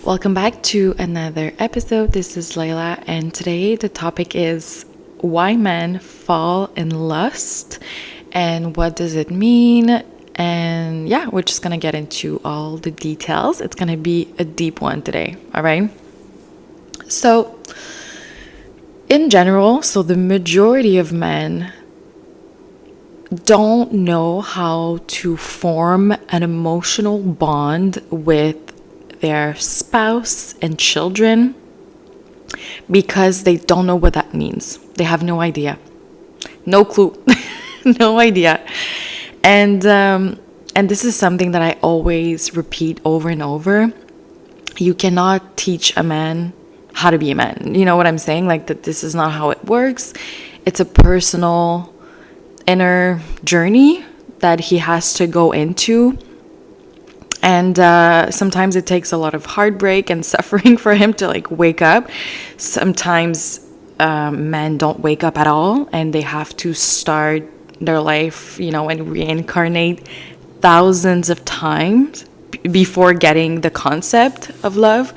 Welcome back to another episode. This is Layla, and today the topic is why men fall in lust and what does it mean. And yeah, we're just gonna get into all the details. It's gonna be a deep one today, all right? So, in general, the majority of men don't know how to form an emotional bond with their spouse and children because they don't know what that means. They have no idea, no clue, no idea. And this is something that I always repeat over and over. You cannot teach a man how to be a man. You know what I'm saying? Like that this is not how it works. It's a personal inner journey that he has to go into. And sometimes it takes a lot of heartbreak and suffering for him to wake up. Sometimes men don't wake up at all and they have to start their life, and reincarnate thousands of times before getting the concept of love.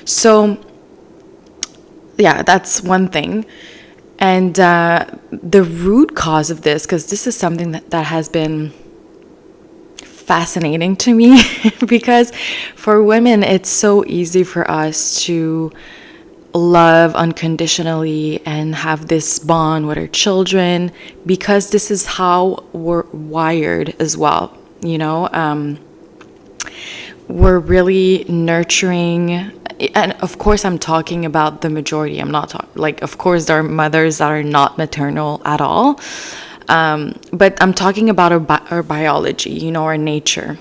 So, yeah, that's one thing. And the root cause of this, because this is something that has been fascinating to me because for women it's so easy for us to love unconditionally and have this bond with our children because this is how we're wired as well. We're really nurturing, and of course I'm talking about the majority. I'm not talking of course there are mothers that are not maternal at all. But I'm talking about our biology, our nature.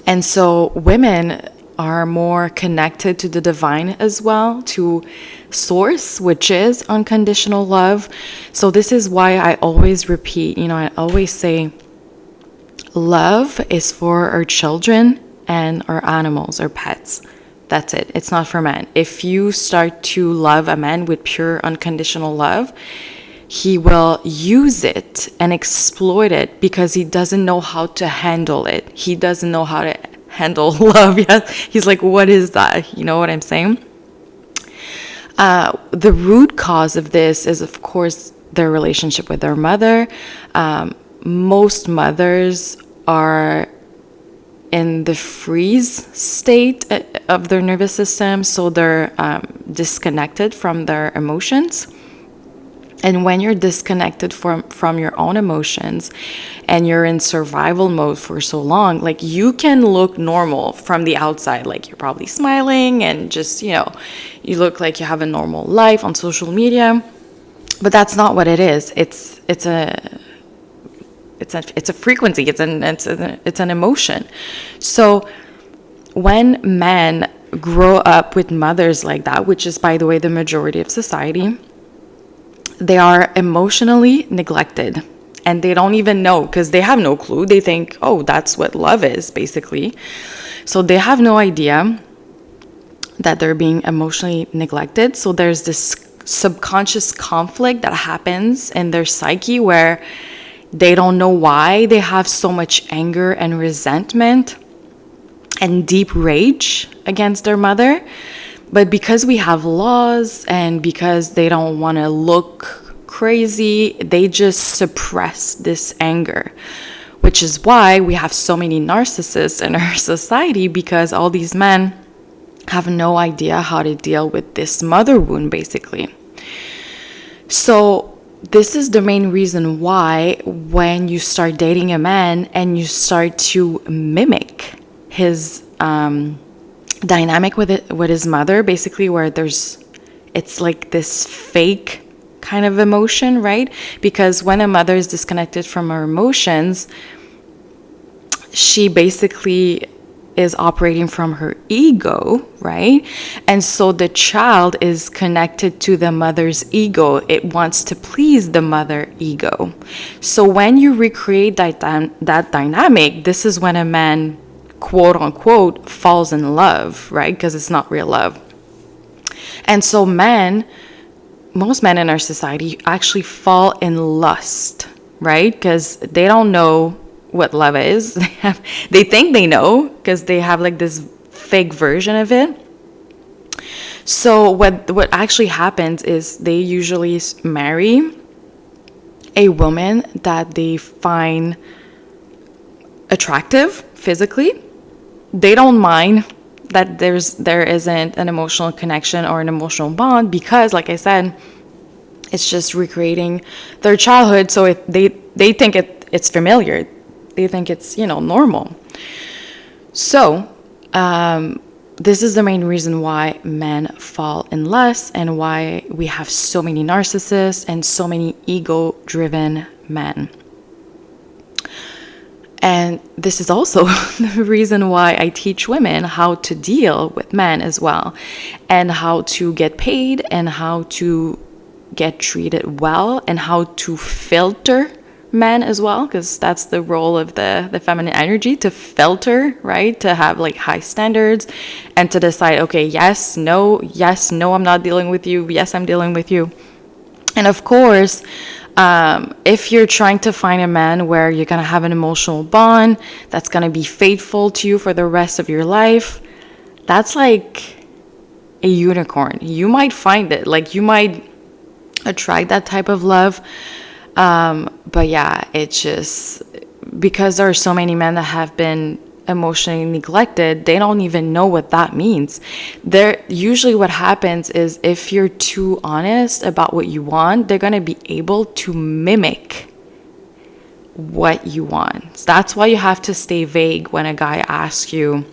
And so women are more connected to the divine as well, to source, which is unconditional love. So this is why I always repeat, I always say love is for our children and our animals, our pets. That's it. It's not for men. If you start to love a man with pure unconditional love, he will use it and exploit it because he doesn't know how to handle it. He doesn't know how to handle love yet. He's like, what is that? You know what I'm saying? The root cause of this is, of course, their relationship with their mother. Most mothers are in the freeze state of their nervous system, so they're disconnected from their emotions. And when you're disconnected from your own emotions and you're in survival mode for so long, you can look normal from the outside. You're probably smiling and just, you look like you have a normal life on social media. But that's not what it is. It's a frequency. It's an emotion. So when men grow up with mothers like that, which is, by the way, the majority of society, they are emotionally neglected and they don't even know because they have no clue. They think, oh, that's what love is, basically. So they have no idea that they're being emotionally neglected. So there's this subconscious conflict that happens in their psyche where they don't know why they have so much anger and resentment and deep rage against their mother. But because we have laws and because they don't want to look crazy, they just suppress this anger, which is why we have so many narcissists in our society, because all these men have no idea how to deal with this mother wound, basically. So this is the main reason why when you start dating a man and you start to mimic his dynamic with his mother, basically, where it's like this fake kind of emotion, right? Because when a mother is disconnected from her emotions, she basically is operating from her ego, right? And so the child is connected to the mother's ego. It wants to please the mother ego. So when you recreate that dynamic, this is when a man, quote unquote, falls in love, right? Because it's not real love. And so most men in our society actually fall in lust, right? Because they don't know what love is. They think they know because they have this fake version of it. So what actually happens is they usually marry a woman that they find attractive physically. They don't mind that there isn't an emotional connection or an emotional bond, because like I said, it's just recreating their childhood. So they think it's familiar. They think it's, normal. So this is the main reason why men fall in lust, and why we have so many narcissists and so many ego-driven men. And this is also the reason why I teach women how to deal with men as well, and how to get paid, and how to get treated well, and how to filter men as well, because that's the role of the feminine energy, to filter, right? To have like high standards, and to decide, okay, yes, no, I'm not dealing with you, yes, I'm dealing with you. And of course, if you're trying to find a man where you're gonna have an emotional bond that's gonna be faithful to you for the rest of your life, that's like a unicorn. You might find it, like you might attract that type of love. But yeah, it's just because there are so many men that have been emotionally neglected, they don't even know what that means. Usually what happens is, if you're too honest about what you want, they're going to be able to mimic what you want. So that's why you have to stay vague when a guy asks you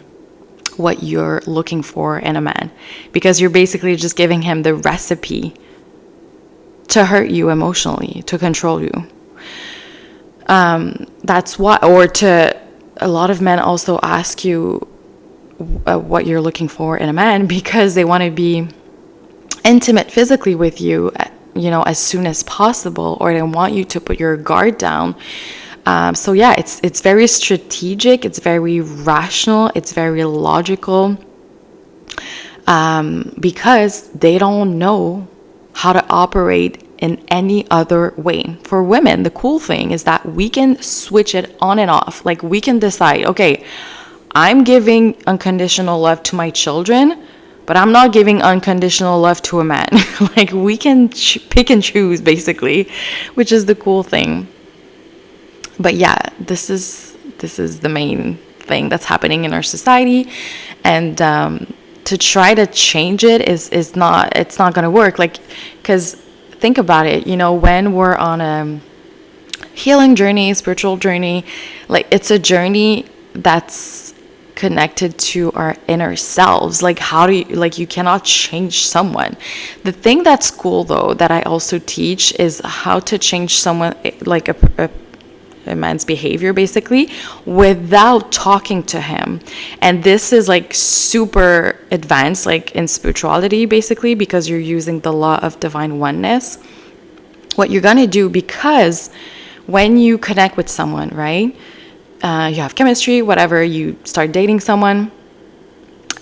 what you're looking for in a man, because you're basically just giving him the recipe to hurt you emotionally, to control you. That's why, a lot of men also ask you what you're looking for in a man, because they want to be intimate physically with you, as soon as possible, or they want you to put your guard down. So yeah, it's very strategic, it's very rational, it's very logical, because they don't know how to operate in any other way. For women, the cool thing is that we can switch it on and off. Like, we can decide, okay, I'm giving unconditional love to my children, but I'm not giving unconditional love to a man. Like, we can pick and choose, basically, which is the cool thing. But yeah, this is the main thing that's happening in our society, and to try to change it it's not going to work. Like, because think about it, when we're on a healing journey, spiritual journey, like, it's a journey that's connected to our inner selves. Like, how do you cannot change someone. The thing that's cool though, that I also teach, is how to change someone, like a man's behavior, basically, without talking to him. And this is like super advanced, like in spirituality, basically, because you're using the law of divine oneness. What you're gonna do, because when you connect with someone, right, you have chemistry, whatever, you start dating someone,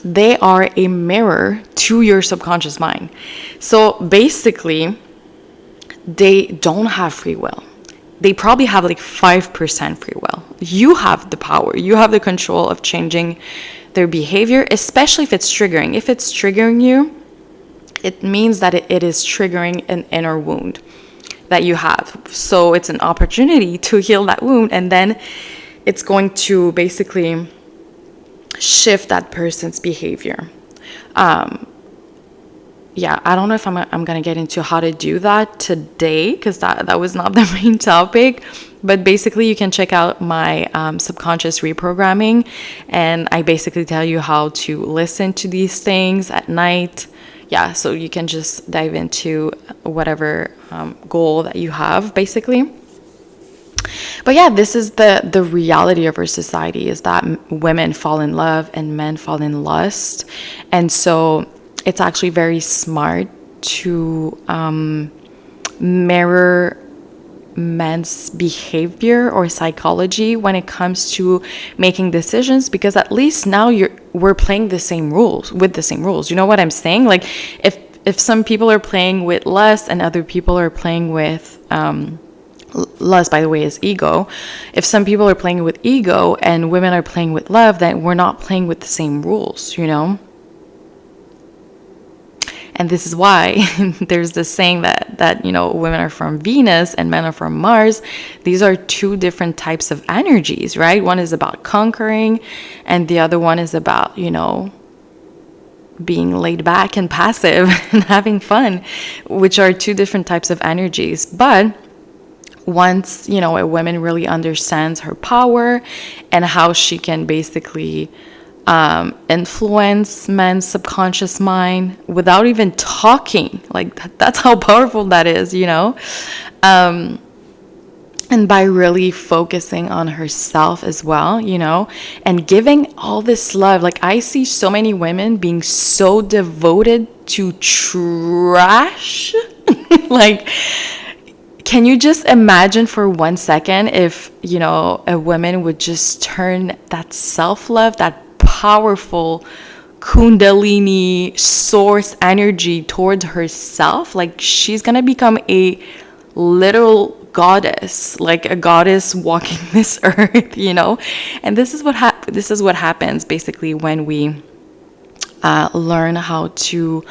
they are a mirror to your subconscious mind. So basically, they don't have free will. They probably have like 5% free will. You have the power. You have the control of changing their behavior, especially if it's triggering. If it's triggering you, it means that it is triggering an inner wound that you have. So it's an opportunity to heal that wound, and then it's going to basically shift that person's behavior. Yeah, I don't know if I'm going to get into how to do that today, because that was not the main topic. But basically, you can check out my subconscious reprogramming. And I basically tell you how to listen to these things at night. Yeah, so you can just dive into whatever goal that you have, basically. But yeah, this is the reality of our society, is that women fall in love and men fall in lust. And so it's actually very smart to mirror men's behavior or psychology when it comes to making decisions, because at least now we're playing the same rules. You know what I'm saying? Like, if some people are playing with lust and other people are playing with lust, by the way, is ego. If some people are playing with ego and women are playing with love, then we're not playing with the same rules, And this is why there's this saying that women are from Venus and men are from Mars. These are two different types of energies, right? One is about conquering, and the other one is about being laid back and passive and having fun, which are two different types of energies. But once a woman really understands her power and how she can basically influence men's subconscious mind without even talking, like that's how powerful that is, and by really focusing on herself as well, and giving all this love. Like, I see so many women being so devoted to trash. Like, can you just imagine for 1 second if, a woman would just turn that self-love, that powerful kundalini source energy towards herself? Like, she's gonna become a literal goddess, like a goddess walking this earth, and this is what happens basically when we learn how to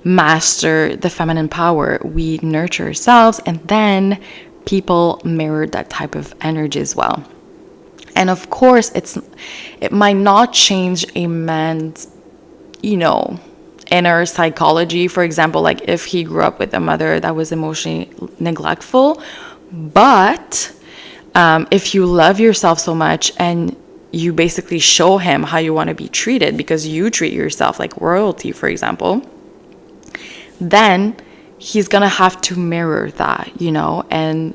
master the feminine power. We nurture ourselves, and then people mirror that type of energy as well. And of course, it might not change a man's inner psychology. For example, like if he grew up with a mother that was emotionally neglectful, but if you love yourself so much and you basically show him how you want to be treated because you treat yourself like royalty, for example, then he's gonna have to mirror that, and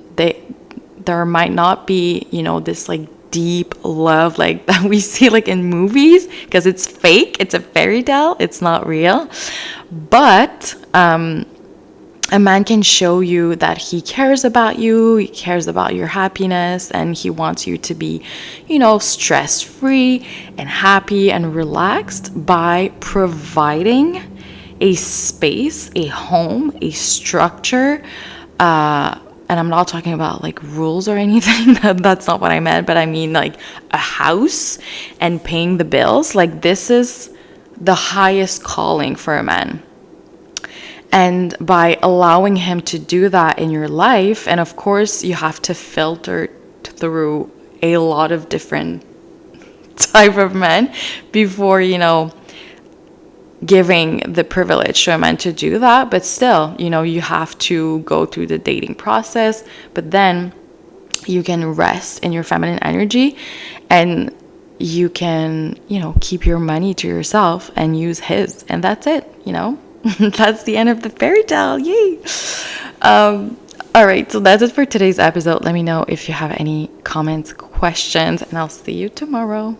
there might not be this like deep love like that we see like in movies, because it's fake, it's a fairy tale, it's not real. But a man can show you that he cares about you, he cares about your happiness, and he wants you to be, stress-free and happy and relaxed by providing a space, a home, a structure. And I'm not talking about like rules or anything. That's not what I meant. But I mean like a house and paying the bills. Like, this is the highest calling for a man. And by allowing him to do that in your life, and of course you have to filter through a lot of different type of men before, giving the privilege to a man to do that. But still, you have to go through the dating process, but then you can rest in your feminine energy, and you can, keep your money to yourself and use his, and that's it, That's the end of the fairy tale. Yay. All right, so that's it for today's episode. Let me know if you have any comments, questions, and I'll see you tomorrow.